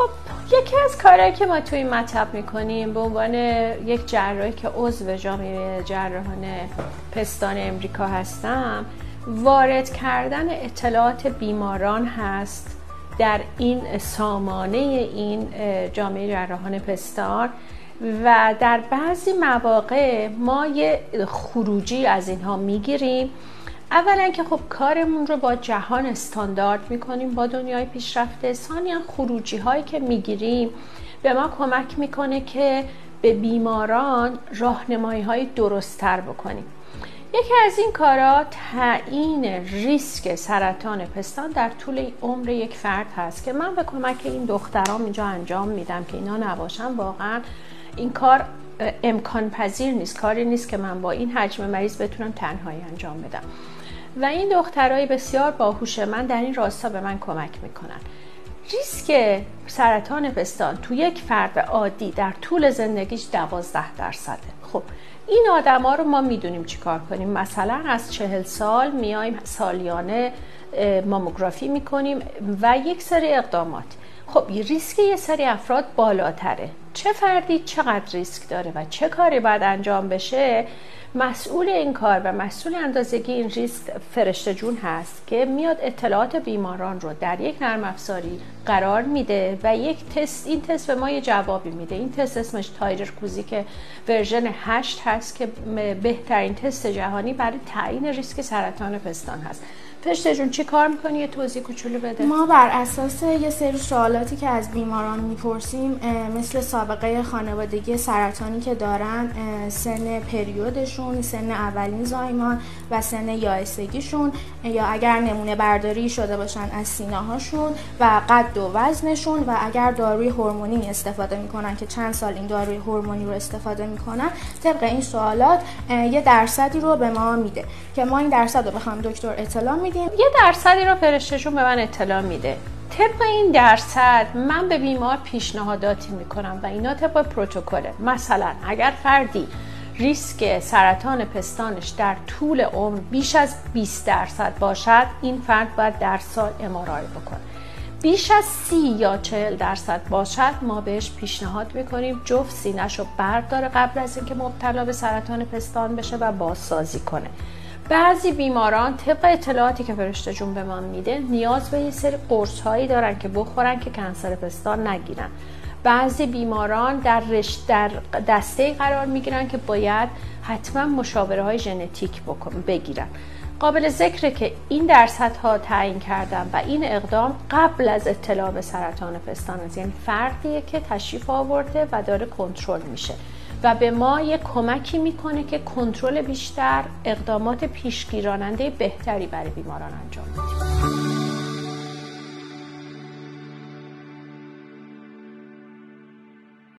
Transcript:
خب یکی از کارهایی که ما توی این مطب میکنیم به عنوان یک جراحی که عضو جامعه جراحان پستان امریکا هستم، وارد کردن اطلاعات بیماران هست در این سامانه این جامعه جراحان پستان و در بعضی مواقع ما یه خروجی از اینها میگیریم. اولا که خب کارمون رو با جهان استاندارد میکنیم، با دنیای پیشرفته. ثانیاً خروجی هایی که میگیریم به ما کمک میکنه که به بیماران راهنمایی های درست تر بکنیم. یکی از این کارا تعیین ریسک سرطان پستان در طول عمر یک فرد هست که من به کمک این دخترام اینجا انجام میدم که اینا نباشن. واقعا این کار امکان پذیر نیست، کاری نیست که من با این حجم مریض بتونم تنهایی انجام بدم و این دخترای بسیار باهوش من در این راستا به من کمک میکنن. ریسک سرطان پستان تو یک فرد عادی در طول زندگیش 12%. خب این آدما رو ما میدونیم چی کار کنیم. مثلا از 40 سال میایم سالیانه ماموگرافی میکنیم و یک سری اقدامات. خب ریسک یه سری افراد بالاتره. چه فردی چقدر ریسک داره و چه کاری باید انجام بشه، مسئول این کار و مسئول اندازه‌گیری این ریسک فرشته جون هست که میاد اطلاعات بیماران رو در یک نرم افزاری قرار میده و یک تست، این تست به ما یه جوابی میده. این تست اسمش تایرر کوزی که ورژن 8 هست که بهترین تست جهانی برای تعیین ریسک سرطان پستان هست. فرشته جون چی کار میکنی؟ یه توضیح کوچولو بده. ما بر اساس یه سری سوالاتی که از بیماران میپرسیم، مثل سابقه خانوادگی سرطانی که دارن، سن پریودشون، سن اولین زایمان و سن یائسگیشون، یا اگر نمونه برداری شده باشن از سینه‌هاشون و قد و وزنشون و اگر داروی هورمونی استفاده میکنن که چند سال این داروی هورمونی رو استفاده میکنن، طبق این سوالات یه درصدی رو به ما میده که ما این درصد رو بخوام دکتر اطلاع میدیم. یه درصدی رو فرشته‌شون به من اطلاع میده. طبق این درصد من به بیمار پیشنهاداتی میکنم و اینا طبق پروتکله. مثلا اگر فردی ریسک سرطان پستانش در طول عمر بیش از 20% باشد، این فرد باید در سال MRI بکنه. بیش از 30 یا 40% باشد، ما بهش پیشنهاد میکنیم جفت سینه‌ش رو برداره قبل از اینکه مبتلا به سرطان پستان بشه و بازسازی کنه. بعضی بیماران طبق اطلاعاتی که فرشته جون به ما میده نیاز به یه سری قرص هایی دارن که بخورن که کنسر پستان نگیرن. بعضی بیماران در دسته قرار میگیرن که باید حتما مشاوره های ژنتیک بگیرن. قابل ذکره که این درصدها تعیین کردن و این اقدام قبل از اطلاع به سرطان پستان است. یعنی فردیه که تشریف آورده و داره کنترل میشه و به ما یک کمکی میکنه که کنترل بیشتر، اقدامات پیشگیراننده بهتری برای بیماران انجام بدیم.